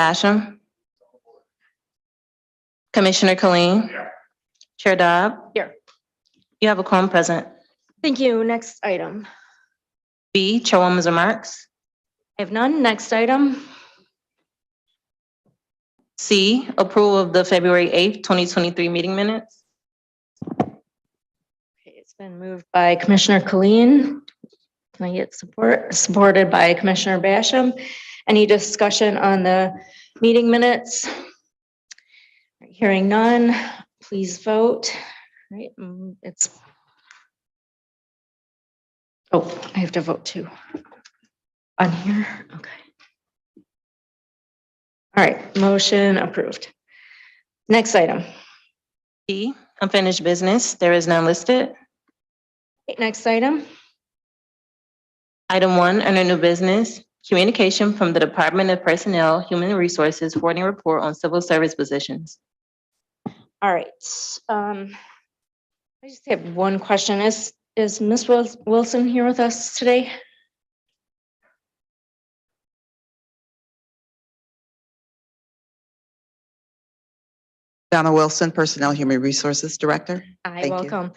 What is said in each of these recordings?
Basham. Commissioner Colleen. Chair Dobb. Here. You have a quorum present. Thank you. Next item. B, Chairwoman's remarks. I have none. Next item. C, approval of the February 8th, 2023 meeting minutes. Okay, it's been moved by Commissioner Colleen. Can I get support? Supported by Commissioner Basham. Any discussion on the meeting minutes? Hearing none, please vote. Right, it's. Oh, I have to vote too. On here, okay. All right, motion approved. Next item. D, unfinished business. There is none listed. Okay, next item. Item 1, under new business, communication from the Department of Personnel, Human Resources, forwarding report on civil service positions. All right. I just have one question. Is Ms. Wilson here with us today? Donna Wilson, Personnel Human Resources Director. Hi, Thank you. welcome.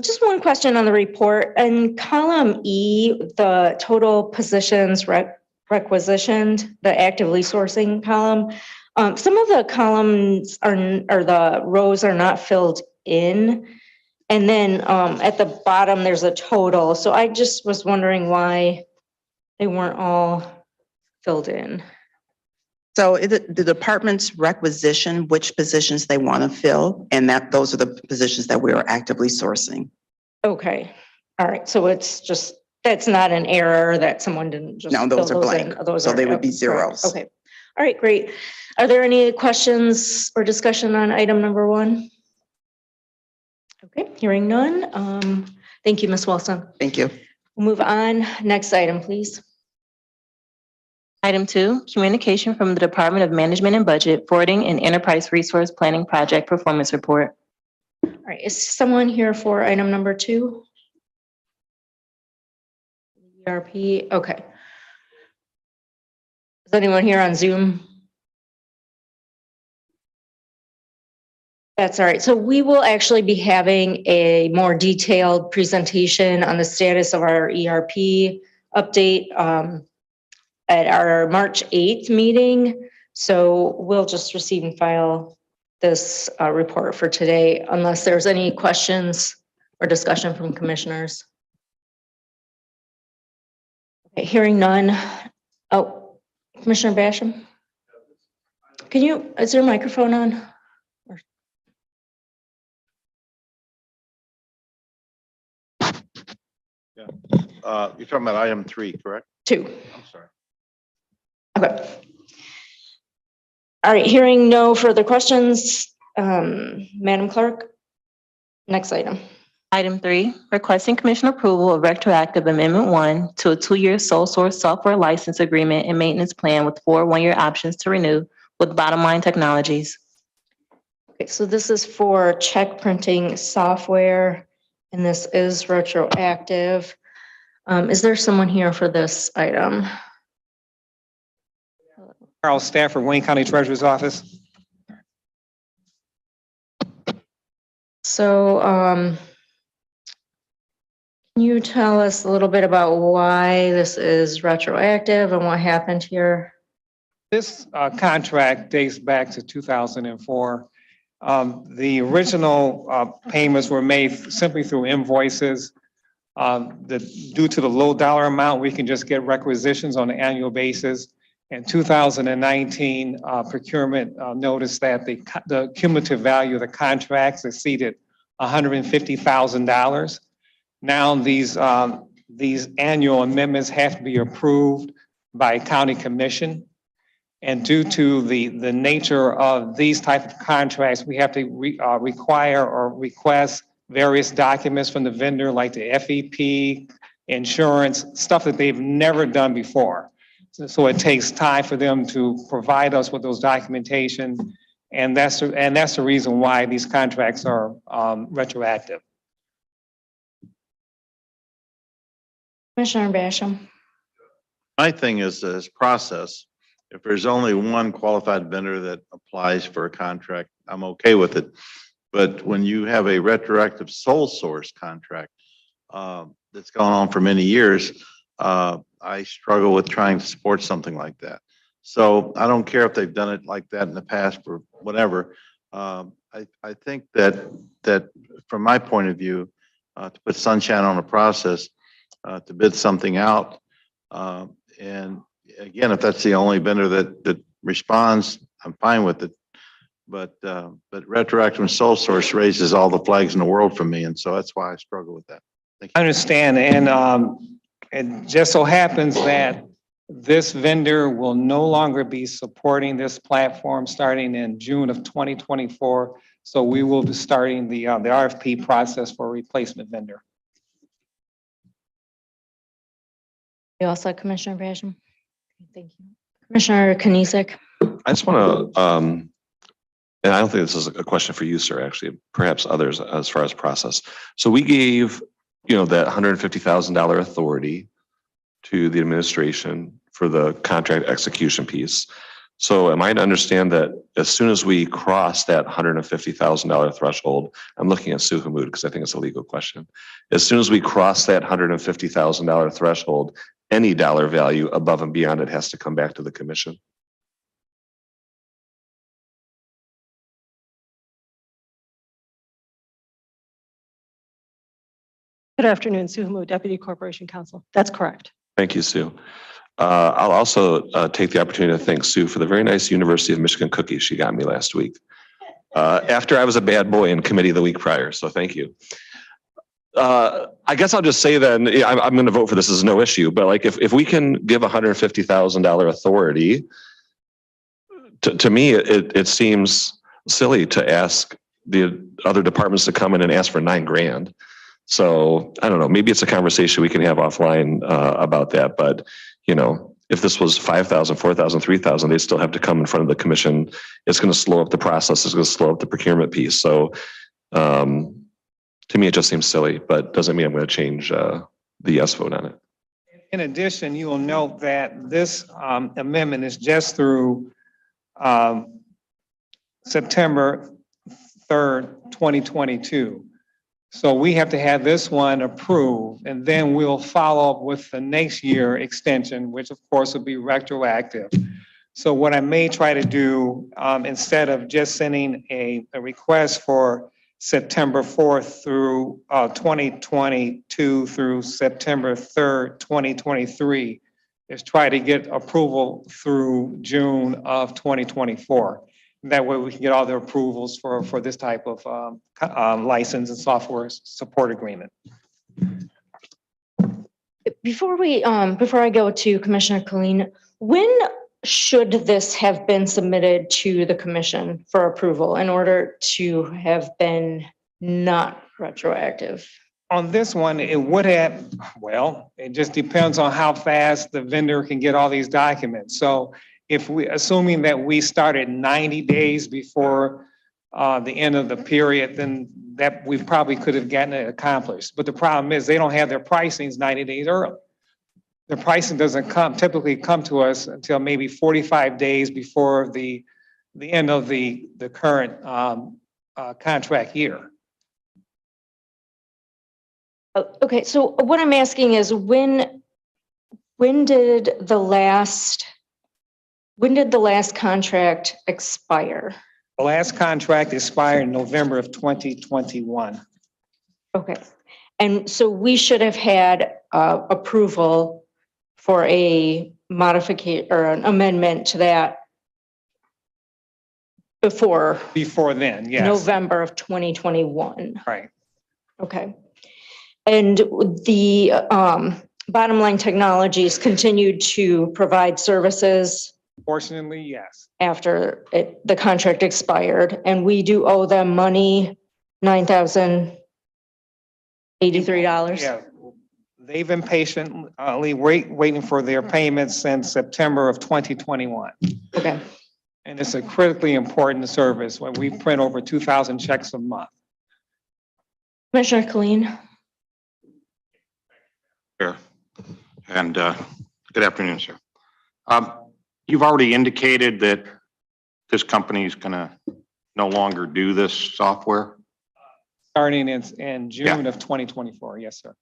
Just one question on the report. In column E, the total positions requisitioned, the actively sourcing column, some of the columns or the rows are not filled in. And then at the bottom, there's a total. So I just was wondering why they weren't all filled in. So the department's requisition which positions they want to fill, and those are the positions that we are actively sourcing. Okay. All right. So it's just, that's not an error that someone didn't just. No, those fill are blank. in. Those So are, they would be correct. zeros. Okay. All right, great. Are there any questions or discussion on item number 1? Okay, hearing none. Thank you, Ms. Wilson. Thank you. We'll move on. Next item, please. Item 2, communication from the Department of Management and Budget, forwarding an enterprise resource planning project performance report. All right, is someone here for item number 2? ERP, okay. Is anyone here on Zoom? That's all right. So we will actually be having a more detailed presentation on the status of our ERP update at our March 8th meeting. So we'll just receive and file this report for today, unless there's any questions or discussion from commissioners. Okay, hearing none. Oh, Commissioner Basham? Is there a microphone on? You're talking about item 3, correct? 2. I'm sorry. Okay. All right, hearing no further questions, Madam Clerk, next item. Item 3, requesting commission approval of retroactive amendment 1 to a 2-year sole source software license agreement and maintenance plan with 4 one-year options to renew with Bottom Line Technologies. Okay, so this is for check printing software, and this is retroactive. Is there someone here for this item? Carl Stafford, Wayne County Treasurer's Office. So, can you tell us a little bit about why this is retroactive and what happened here? This contract dates back to 2004. The original payments were made simply through invoices. Due to the low dollar amount, we can just get requisitions on an annual basis. In 2019, procurement noticed that the cumulative value of the contracts exceeded $150,000. Now these annual amendments have to be approved by county commission. And due to the nature of these type of contracts, we have to require or request various documents from the vendor, like the FEP, insurance, stuff that they've never done before. So it takes time for them to provide us with those documentation, and that's the reason why these contracts are retroactive. Commissioner Basham. My thing is this process if there's only one qualified vendor that applies for a contract, I'm okay with it. But when you have a retroactive sole source contract that's gone on for many years, I struggle with trying to support something like that. So I don't care if they've done it like that in the past or whatever. I think that from my point of view, to put sunshine on a process, to bid something out, and again, if that's the only vendor that responds, I'm fine with it. But retroactive and sole source raises all the flags in the world for me, and so that's why I struggle with that. Thank I you. understand, and it just so happens that this vendor will no longer be supporting this platform starting in June of 2024. So we will be starting the RFP process for a replacement vendor. You all set, Commissioner Basham? Thank you. Commissioner Konisek? I just want to, and I don't think this is a question for you, sir, actually, perhaps others as far as process. So we gave, that $150,000 authority to the administration for the contract execution piece. So am I to understand that as soon as we cross that $150,000 threshold, I'm looking at Sue Hammoud because I think it's a legal question. As soon as we cross that $150,000 threshold, any dollar value above and beyond it has to come back to the commission? Good afternoon, Sue Hammoud, Deputy Corporation Counsel. That's correct. Thank you, Sue. I'll also take the opportunity to thank Sue for the very nice University of Michigan cookies she got me last week. After I was a bad boy in committee the week prior, so thank you. I guess I'll just say then, I'm going to vote for this as no issue, but like if we can give $150,000 authority, to me, it seems silly to ask the other departments to come in and ask for $9 grand. So I don't know, maybe it's a conversation we can have offline about that. But, if this was 5,000, 4,000, 3,000, they still have to come in front of the commission. It's going to slow up the process. It's going to slow up the procurement piece. So to me, it just seems silly, but doesn't mean I'm going to change the yes vote on it. In addition, you will note that this amendment is just through September 3rd, 2022. So we have to have this one approved, and then we'll follow up with the next year extension, which of course will be retroactive. So what I may try to do, instead of just sending a request for September 4th through 2022 through September 3rd, 2023, is try to get approval through June of 2024. That way we can get all the approvals for this type of license and software support agreement. Before I go to Commissioner Colleen, when should this have been submitted to the commission for approval in order to have been not retroactive? On this one, it would have, well, it just depends on how fast the vendor can get all these documents. So if we, assuming that we started 90 days before the end of the period, then that we probably could have gotten it accomplished. But the problem is they don't have their pricings 90 days early. The pricing doesn't typically come to us until maybe 45 days before the end of the current contract year. Okay, so what I'm asking is when did the last contract expire? The last contract expired in November of 2021. Okay, and so we should have had approval for a modification or an amendment to that before Then, yes. November of 2021. Right. Okay. And the Bottom Line Technologies continued to provide services Fortunately, yes. after the contract expired, and we do owe them money, $9,083. Yeah. They've been patiently waiting for their payments since September of 2021. Okay. And it's a critically important service when we print over 2,000 checks a month. Commissioner Colleen? Sure. And good afternoon, sir. You've already indicated that this company is gonna no longer do this software. Starting in June of 2024. Yes, sir.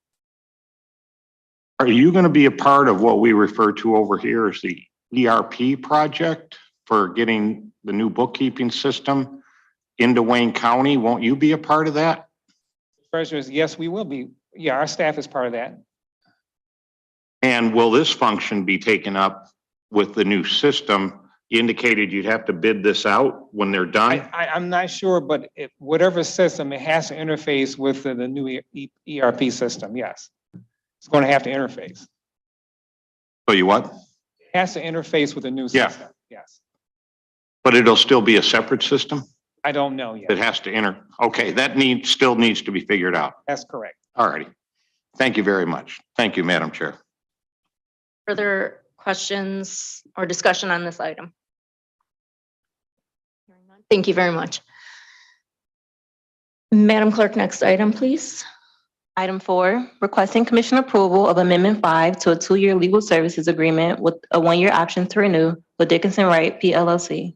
Are you gonna be a part of what we refer to over here as the ERP project for getting the new bookkeeping system into Wayne County? Won't you be a part of that? Treasurers, yes, we will be. Yeah, our staff is part of that. And will this function be taken up with the new system? You indicated you'd have to bid this out when they're done. I'm not sure, but whatever system, it has to interface with the new ERP system. Yes. It's going to have to interface. So you what? It has to interface with the new Yeah. system. Yes. But it'll still be a separate system I don't know that yet. has to enter. Okay, that still needs to be figured out. That's correct. All righty. Thank you very much. Thank you, Madam Chair. Further questions or discussion on this item? Thank you very much. Madam Clerk, next item, please. Item 4, requesting commission approval of Amendment 5 to a 2-year legal services agreement with a 1-year option to renew with Dickinson Wright PLLC.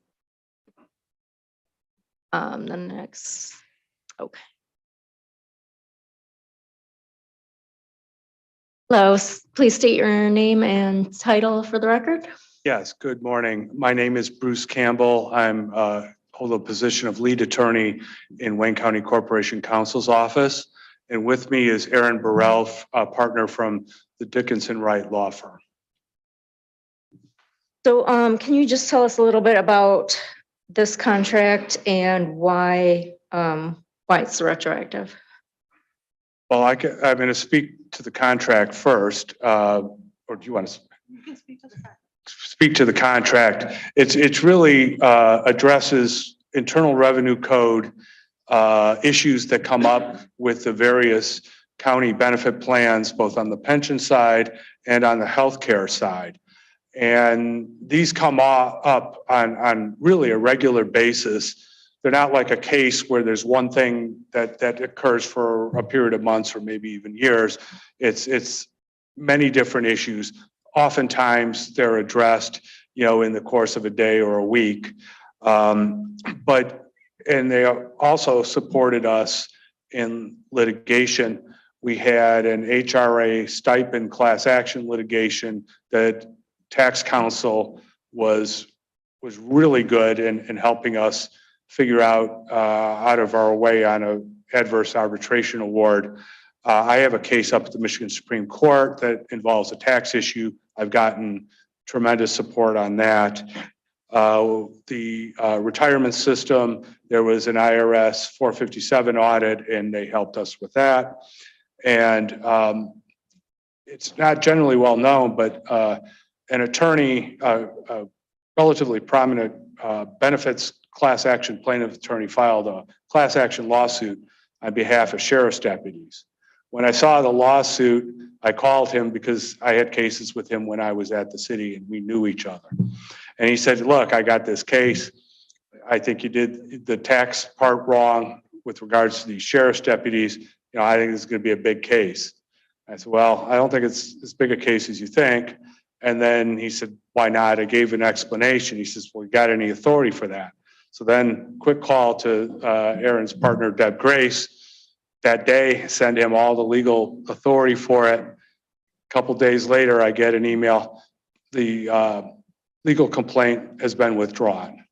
The next, okay. Hello, please state your name and title for the record. Yes, good morning. My name is Bruce Campbell. I'm hold a position of lead attorney in Wayne County Corporation Counsel's office. And with me is Aaron Burrell, a partner from the Dickinson Wright Law Firm. So can you just tell us a little bit about this contract and why it's retroactive? Well, I'm going to speak to the contract first, or do you want to? You can speak to the contract. It's really addresses Internal Revenue Code issues that come up with the various county benefit plans, both on the pension side and on the healthcare side. And these come up on really a regular basis. They're not like a case where there's one thing that occurs for a period of months or maybe even years. It's many different issues. Oftentimes they're addressed, in the course of a day or a week. And they also supported us in litigation. We had an HRA stipend class action litigation that tax counsel was really good in helping us figure out of our way on an adverse arbitration award. I have a case up at the Michigan Supreme Court that involves a tax issue. I've gotten tremendous support on that. The retirement system, there was an IRS 457 audit and they helped us with that. And it's not generally well known, but an attorney, a relatively prominent benefits class action plaintiff attorney filed a class action lawsuit on behalf of sheriff's deputies. When I saw the lawsuit, I called him because I had cases with him when I was at the city and we knew each other. And he said, look, I got this case. I think you did the tax part wrong with regards to these sheriff's deputies. I think this is going to be a big case. I said, well, I don't think it's as big a case as you think. And then he said, why not? I gave an explanation. He says, well, you got any authority for that? So then quick call to Aaron's partner, Deb Grace. That day, send him all the legal authority for it. A couple days later, I get an email. The legal complaint has been withdrawn.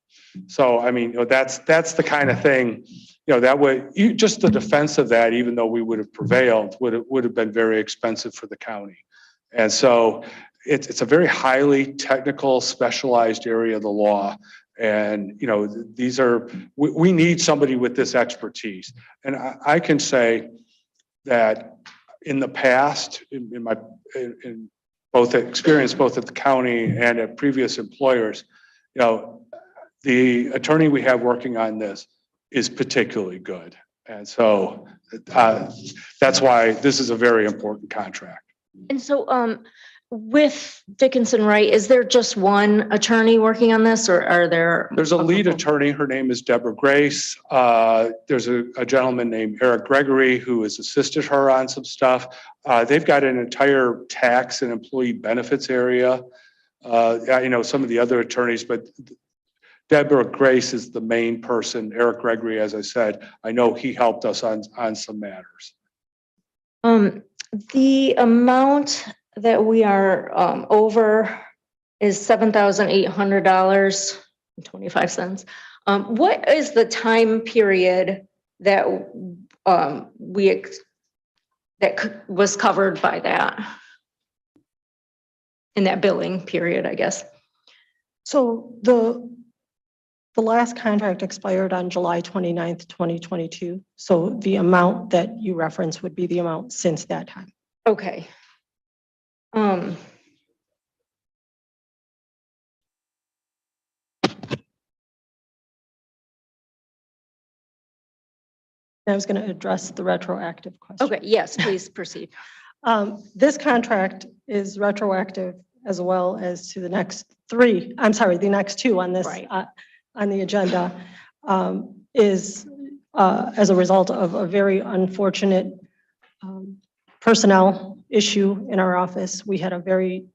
So, I mean, that's the kind of thing, that would, just the defense of that, even though we would have prevailed, would have been very expensive for the county. And so it's a very highly technical, specialized area of the law. And, we need somebody with this expertise. And I can say that in the past, in both experience, both at the county and at previous employers, the attorney we have working on this is particularly good. And so that's why this is a very important contract. And so with Dickinson Wright, is there just one attorney working on this or are there? There's a lead attorney. Her name is Deborah Grace. There's a gentleman named Eric Gregory who has assisted her on some stuff. They've got an entire tax and employee benefits area You know, some of the other attorneys, but Deborah Grace is the main person. Eric Gregory, as I said, I know he helped us on some matters. The amount that we are over is $7,800.25. What is the time period that was covered by that? In that billing period, I guess. So the last contract expired on July 29th, 2022. So the amount that you referenced would be the amount since that time. Okay. I was going to address the retroactive question. Okay, yes, please proceed. This contract is retroactive as well as to the next three, I'm sorry, the next two on this, Right. On the agenda, is as a result of a very unfortunate personnel issue in our office. We had a very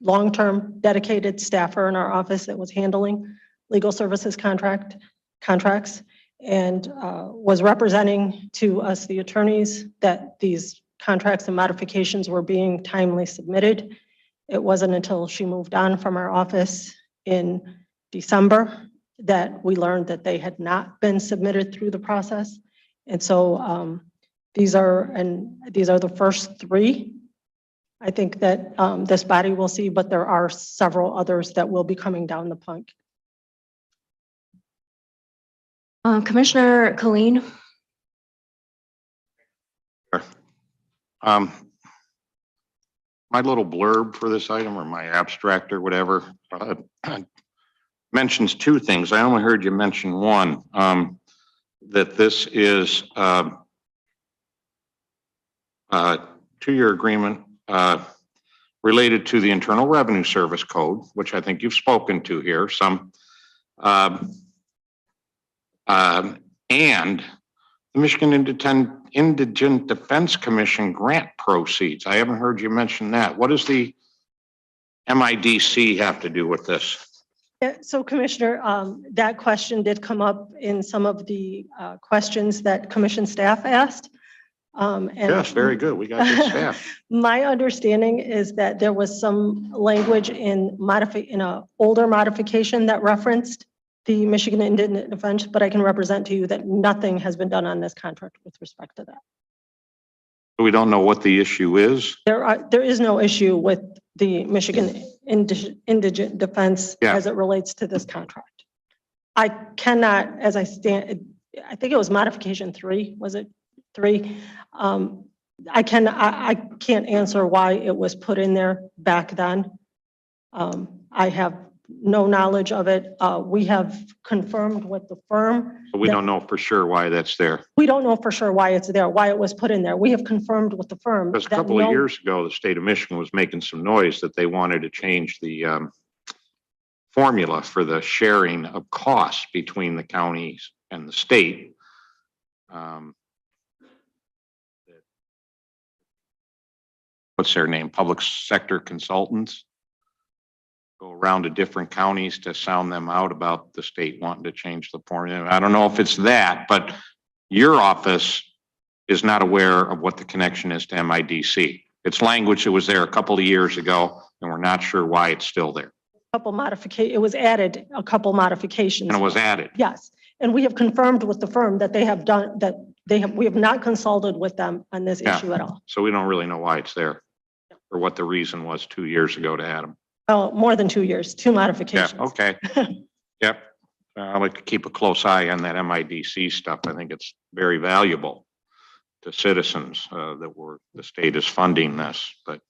long-term dedicated staffer in our office that was handling legal services contracts and was representing to us, the attorneys, that these contracts and modifications were being timely submitted. It wasn't until she moved on from our office in December that we learned that they had not been submitted through the process. And so these are the first three, I think, that this body will see, but there are several others that will be coming down the pike. Commissioner Colleen? My little blurb for this item, or my abstract or whatever, mentions two things. I only heard you mention one, that this is a 2-year agreement related to the Internal Revenue Service Code, which I think you've spoken to here some, and the Michigan Indigent Defense Commission grant proceeds. I haven't heard you mention that. What does the MIDC have to do with this? Yeah, so Commissioner, that question did come up in some of the questions that commission staff asked. And Yes, very good. We got good staff. my understanding is that there was some language in an older modification that referenced the Michigan Indigent Defense, but I can represent to you that nothing has been done on this contract with respect to that. We don't know what the issue is. There is no issue with the Michigan Indigent Defense as it relates to this contract. I cannot, as I stand, I think it was modification 3, was it 3? I can't answer why it was put in there back then. I have no knowledge of it. We have confirmed with the firm. But we don't know for sure why that's there. We don't know for sure why it's there, why it was put in there. We have confirmed with the firm. Because a couple of years ago, the state of Michigan was making some noise that they wanted to change the formula for the sharing of costs between the counties and the state. What's their name? Public sector consultants go around to different counties to sound them out about the state wanting to change the formula. I don't know if it's that, but your office is not aware of what the connection is to MIDC. It's language that was there a couple of years ago, and we're not sure why it's still there. It was added, a couple modifications. And it was added. Yes, and we have confirmed with the firm that they have done, we have not consulted with them on this issue at all. So we don't really know why it's there or what the reason was 2 years ago to add them. Oh, more than 2 years, 2 modifications. Yeah, okay. Yep. I like to keep a close eye on that MIDC stuff. I think it's very valuable to citizens that the state is funding this, but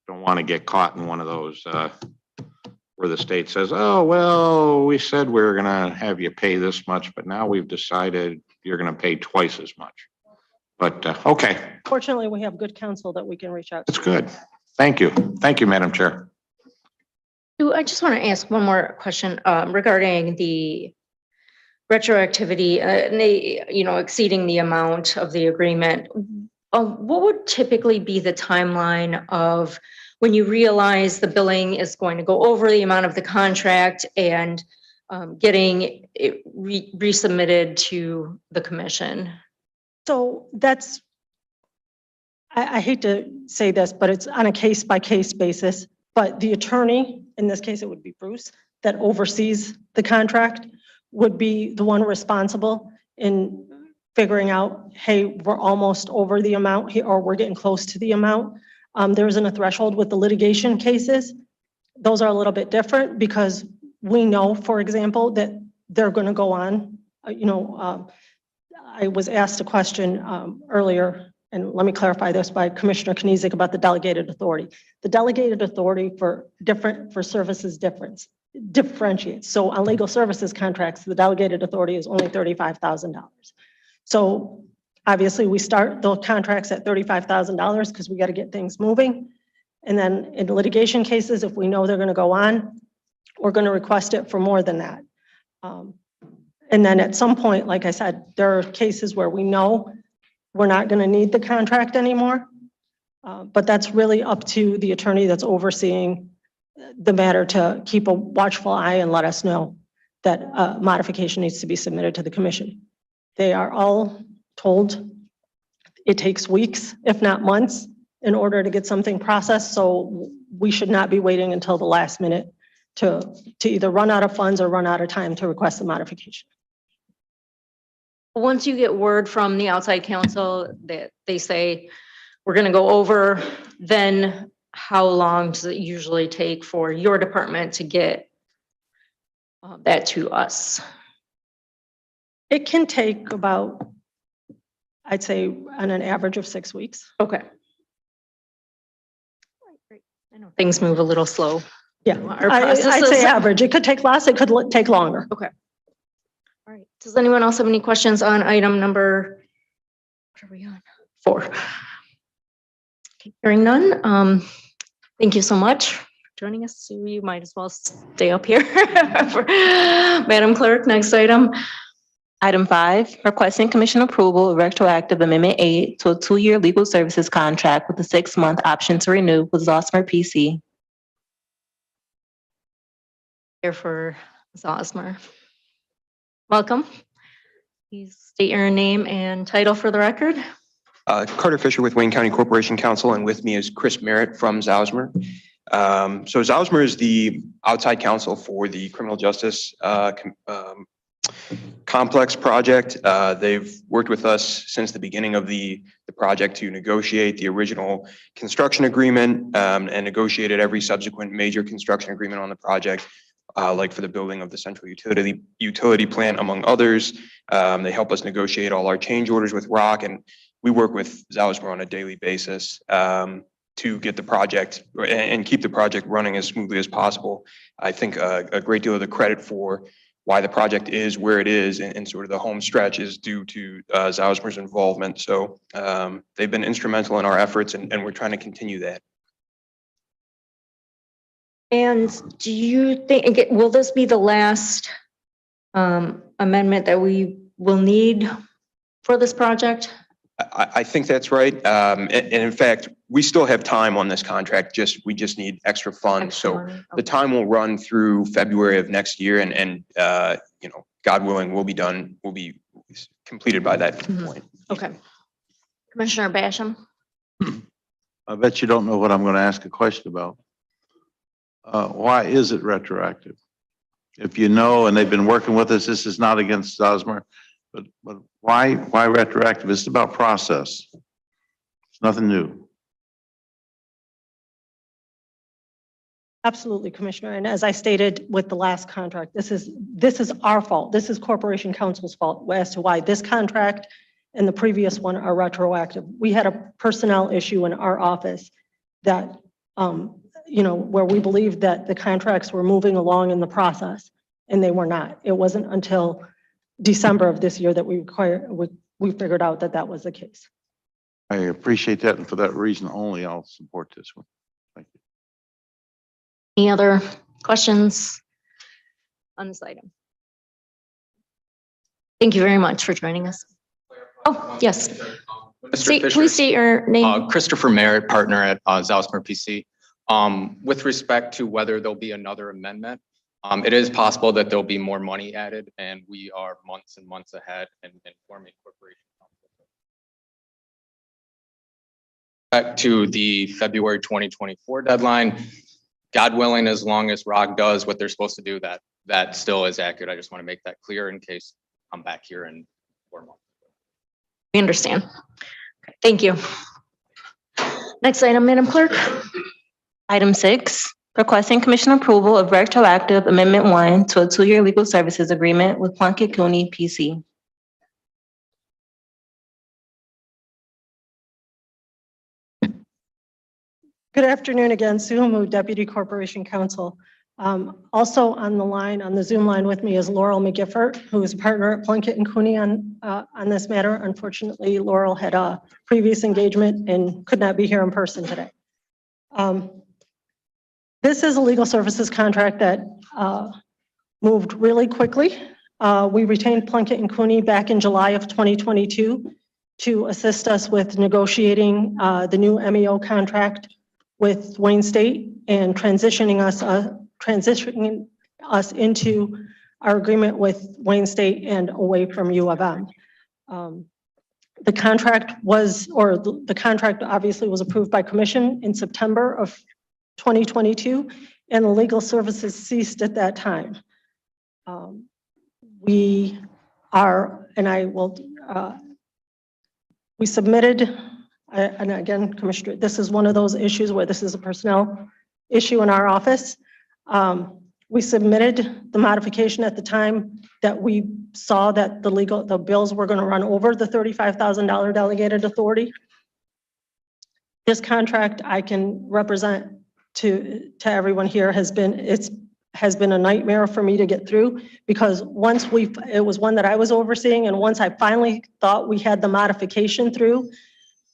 don't want to get caught in one of those where the state says, oh, well, we said we were going to have you pay this much, but now we've decided you're going to pay twice as much. But okay. Fortunately, we have good counsel that we can reach out to. That's good. Thank you. Thank you, Madam Chair. I just want to ask one more question regarding the retroactivity, exceeding the amount of the agreement. What would typically be the timeline of when you realize the billing is going to go over the amount of the contract and getting it resubmitted to the commission? So that's, I hate to say this, but it's on a case-by-case basis. But the attorney, in this case, it would be Bruce, that oversees the contract, would be the one responsible in figuring out, hey, we're almost over the amount here, or we're getting close to the amount. There isn't a threshold with the litigation cases. Those are a little bit different because we know, for example, that they're going to go on. I was asked a question earlier, and let me clarify this, by Commissioner Knizek about the delegated authority. The delegated authority for services differentiates. So on legal services contracts, the delegated authority is only $35,000. So obviously we start the contracts at $35,000 because we got to get things moving. And then in litigation cases, if we know they're going to go on, we're going to request it for more than that. And then at some point, like I said, there are cases where we know we're not going to need the contract anymore. But that's really up to the attorney that's overseeing the matter to keep a watchful eye and let us know that modification needs to be submitted to the commission. They are all told it takes weeks, if not months, in order to get something processed. So we should not be waiting until the last minute to either run out of funds or run out of time to request the modification. Once you get word from the outside counsel that they say, we're going to go over, then how long does it usually take for your department to get that to us? It can take about, I'd say, on an average of 6 weeks. Okay. I know things move a little slow. Yeah, Our I'd processes- say average. It could take less, it could take longer. Okay. All right. Does anyone else have any questions on item number, what are we on? 4. Okay, hearing none. Thank you so much for joining us. Sue, you might as well stay up here. Madam Clerk, next item. Item 5, requesting commission approval of retroactive Amendment 8 to a 2-year legal services contract with a 6-month option to renew with Zosmer PC. Here for Zosmer. Welcome. Please state your name and title for the record. Carter Fisher with Wayne County Corporation Counsel, and with me is Chris Merritt from Zosmer. So Zosmer is the outside counsel for the criminal justice complex project. They've worked with us since the beginning of the project to negotiate the original construction agreement and negotiated every subsequent major construction agreement on the project, like for the building of the central utility plant, among others. They help us negotiate all our change orders with ROC, and we work with Zosmer on a daily basis to get the project and keep the project running as smoothly as possible. I think a great deal of the credit for why the project is where it is and sort of the home stretch is due to Zosmer's involvement. So they've been instrumental in our efforts, and we're trying to continue that. And do you think, will this be the last amendment that we will need for this project? I think that's right. And in fact, we still have time on this contract. We just need extra funds. So the time will run through February of next year, and God willing, will be completed by that point. Okay. Commissioner Basham. I bet you don't know what I'm going to ask a question about. Why is it retroactive? If you know, and they've been working with us, this is not against Zosmer, but why retroactive? It's about process. It's nothing new. Absolutely, Commissioner. And as I stated with the last contract, this is our fault. This is Corporation Counsel's fault as to why this contract and the previous one are retroactive. We had a personnel issue in our office that, where we believed that the contracts were moving along in the process, and they were not. It wasn't until December of this year that we figured out that that was the case. I appreciate that, and for that reason only, I'll support this one. Thank you. Any other questions on this item? Thank you very much for joining us. Oh, yes. Mr. Fisher, Please state your name. Christopher Merritt, partner at Zosmer PC. With respect to whether there'll be another amendment, it is possible that there'll be more money added, and we are months and months ahead in forming corporation council. Back to the February 2024 deadline, God willing, as long as ROG does what they're supposed to do, that still is accurate. I just want to make that clear in case I'm back here in 4 months. We understand. Okay, thank you. Next item, Madam Clerk. Item 6, requesting commission approval of retroactive Amendment 1 to a 2-year legal services agreement with Plunkett Cooney PC. Good afternoon again, Sue Hammoud, Deputy Corporation Counsel. Also on the line, on the Zoom line with me is Laurel McGiffert, who is a partner at Plunkett and Cooney on this matter. Unfortunately, Laurel had a previous engagement and could not be here in person today. This is a legal services contract that moved really quickly. We retained Plunkett and Cooney back in July of 2022 to assist us with negotiating the new MEO contract with Wayne State and transitioning us into our agreement with Wayne State and away from U of M. The contract obviously was approved by commission in September of 2022, and the legal services ceased at that time. We submitted, and again, Commissioner, this is one of those issues where this is a personnel issue in our office. We submitted the modification at the time that we saw that the bills were going to run over the $35,000 delegated authority. This contract I can represent to everyone here has been a nightmare for me to get through, because it was one that I was overseeing, and once I finally thought we had the modification through,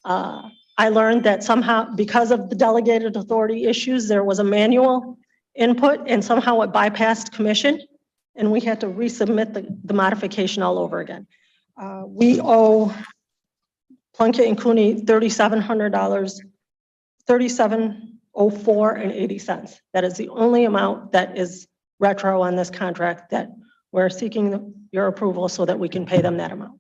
I learned that somehow, because of the delegated authority issues, there was a manual input and somehow it bypassed commission, and we had to resubmit the modification all over again. We owe Plunkett and Cooney $3,700, $37.0480. That is the only amount that is retro on this contract that we're seeking your approval so that we can pay them that amount.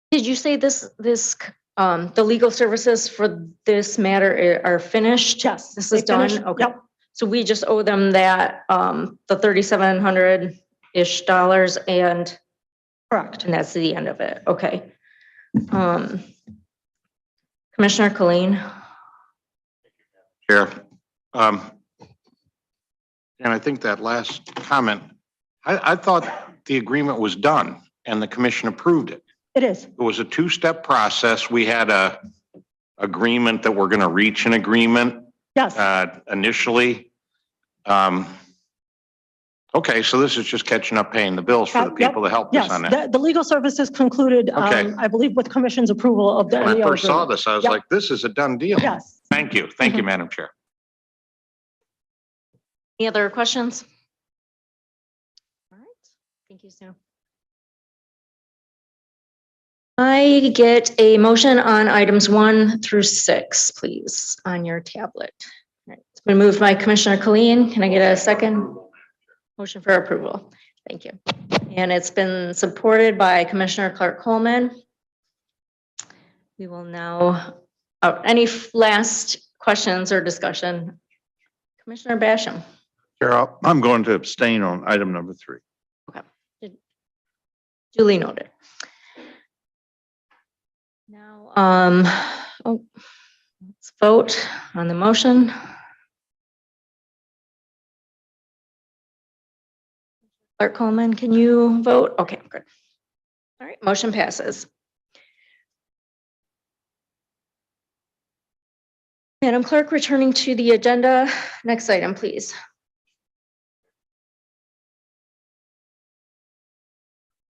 Did you say the legal services for this matter are finished? Yes. This is done? Finished. Okay. Yep. So we just owe them that, the $3,700-ish and. Correct. And that's the end of it. Okay. Commissioner Colleen. Sheriff. And I think that last comment, I thought the agreement was done and the commission approved it. It is. It was a two-step process. We had a agreement that we're going to reach an agreement. Yes. Initially. Okay, so this is just catching up paying the bills for the people that helped us on that. Yes, the legal services concluded, Okay. I believe with commission's approval of the. When I MEO first saw agreement. this, I was Yep. like, this is a done deal. Yes. Thank you. Thank you, Madam Chair. Any other questions? All right. Thank you, Sue. I get a motion on items 1 through 6, please, on your tablet. All right. It's been moved by Commissioner Colleen. Can I get a second? Motion for approval. Thank you. And it's been supported by Commissioner Clark Coleman. We will now, any last questions or discussion? Commissioner Basham. Chair, I'm going to abstain on item number 3. Duly noted. Now, let's vote on the motion. Clerk Coleman, can you vote? Okay, good. All right, motion passes. Madam Clerk, returning to the agenda, next item, please.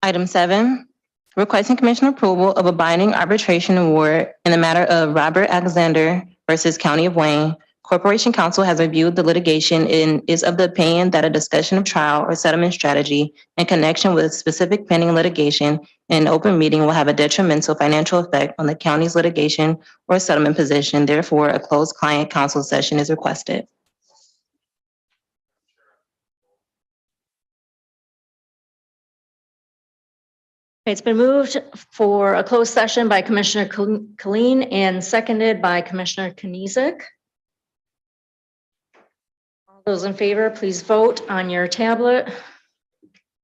Item 7, requesting commission approval of a binding arbitration award in the matter of Robert Alexander versus County of Wayne, Corporation Counsel has reviewed the litigation and is of the opinion that a discussion of trial or settlement strategy in connection with specific pending litigation in an open meeting will have a detrimental financial effect on the county's litigation or settlement position. Therefore, a closed client counsel session is requested. It's been moved for a closed session by Commissioner Colleen and seconded by Commissioner Knizik. All those in favor, please vote on your tablet.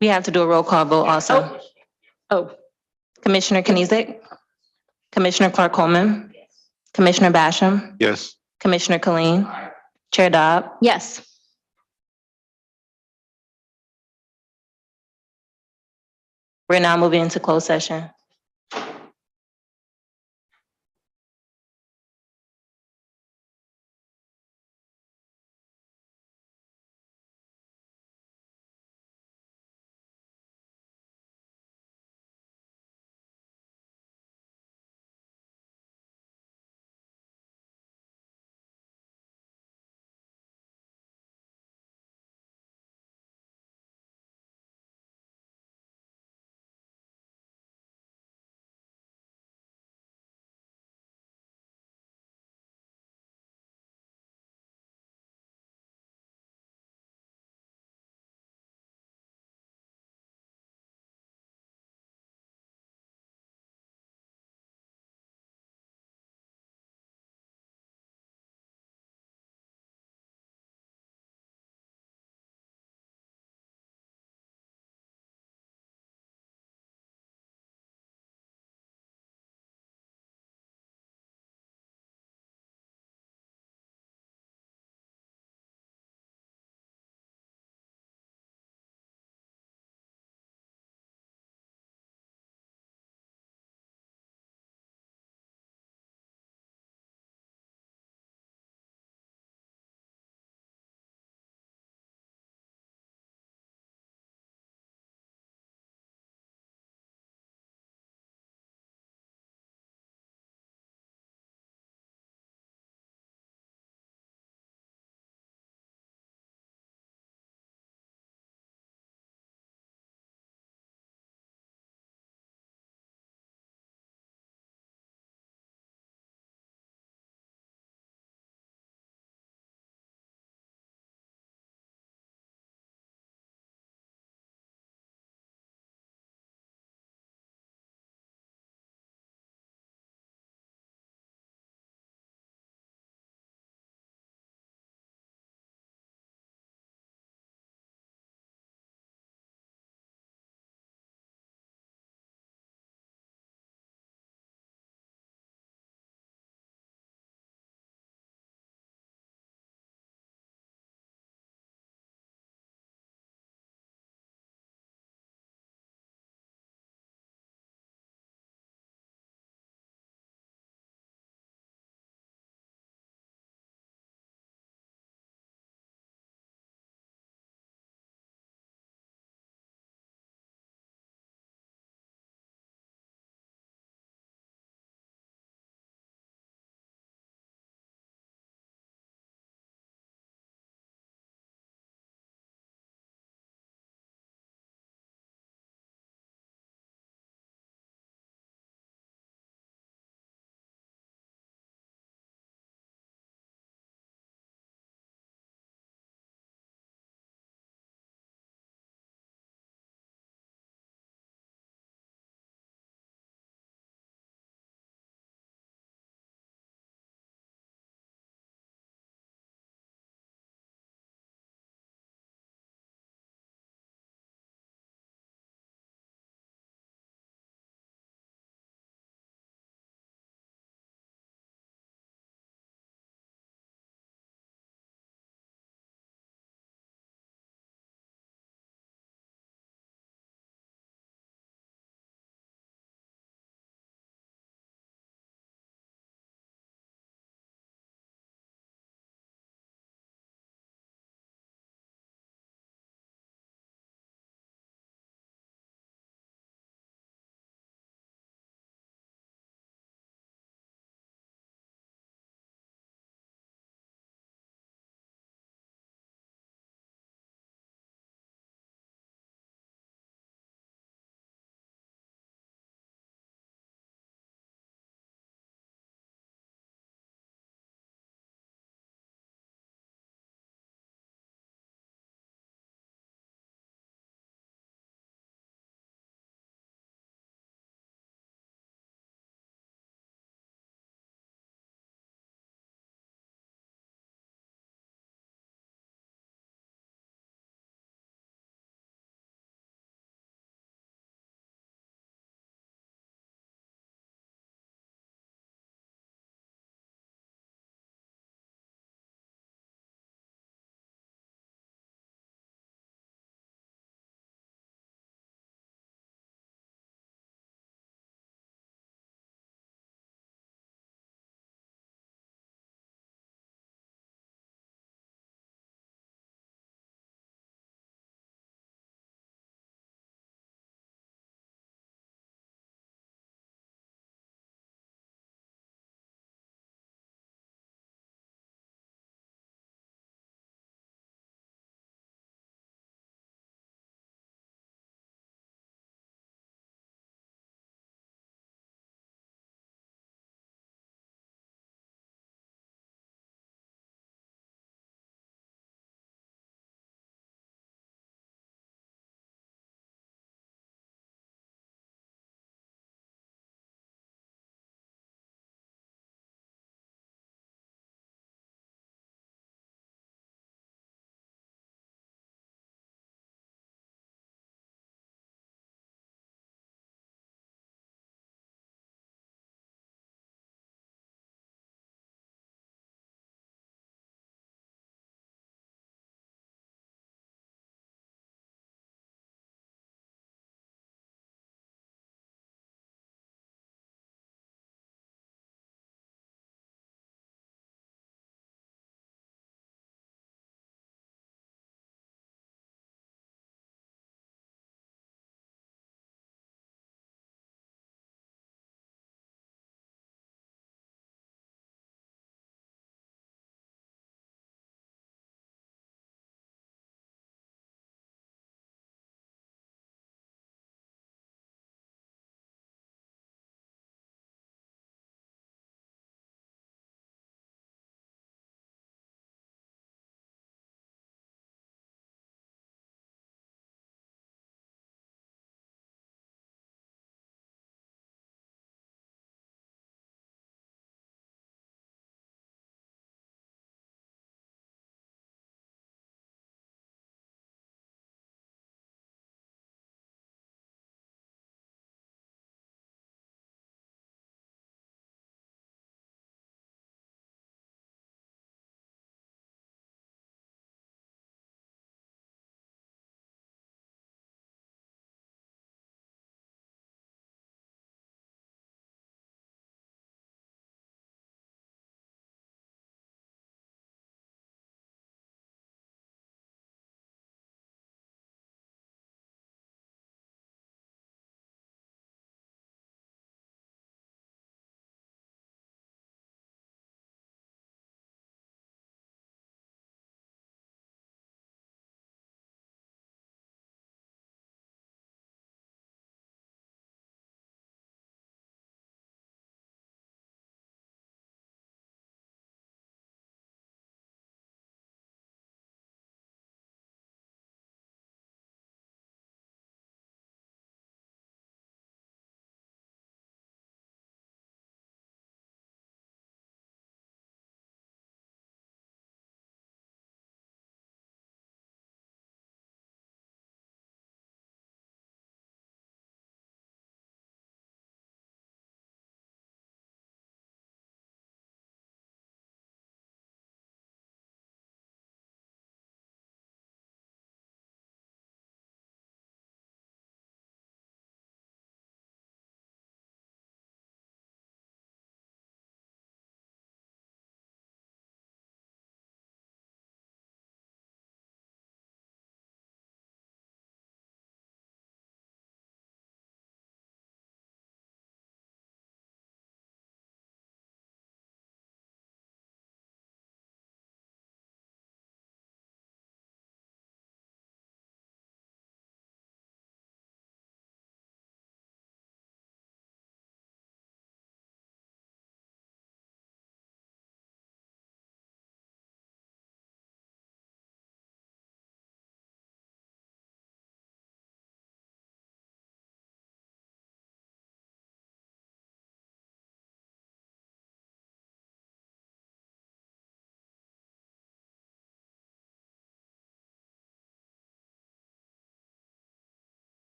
We have to do a roll call vote also. Oh, Commissioner Knizik? Commissioner Clark Coleman? Commissioner Basham? Yes. Commissioner Colleen? Chair Dobb? yes. We're now moving into closed session.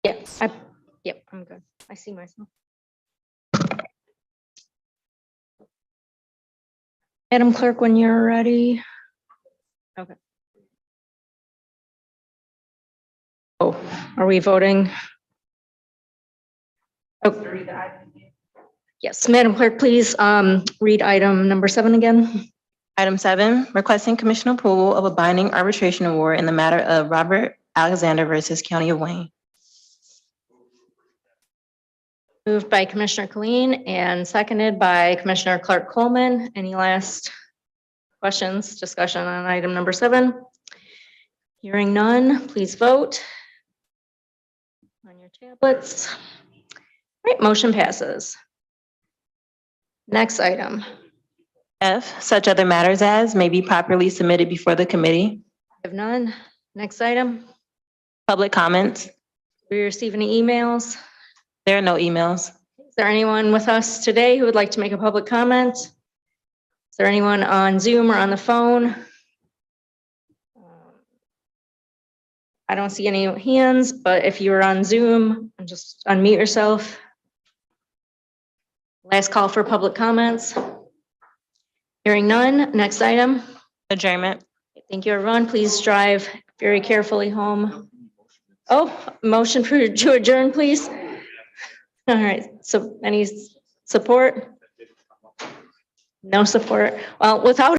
Yep, I'm good. I see myself. Madam Clerk, when you're ready. Okay. Oh, are we voting? Oh. Yes, Madam Clerk, please read item number 7 again. Item 7, requesting commission approval of a binding arbitration award in the matter of Robert Alexander versus County of Wayne. Moved by Commissioner Colleen and seconded by Commissioner Clark Coleman. Any last questions, discussion on item number 7? Hearing none, please vote on your tablets. All right, motion passes. Next item. F, such other matters as may be properly submitted before the committee. If none, next item. Public comments. We receive any emails? There are no emails. Is there anyone with us today who would like to make a public comment? Is there anyone on Zoom or on the phone? I don't see any hands, but if you're on Zoom, just unmute yourself. Last call for public comments. Hearing none, next item. Adjournment. Thank you, everyone. Please drive very carefully home. Oh, motion to adjourn, please. All right, so any support? No support. Well, without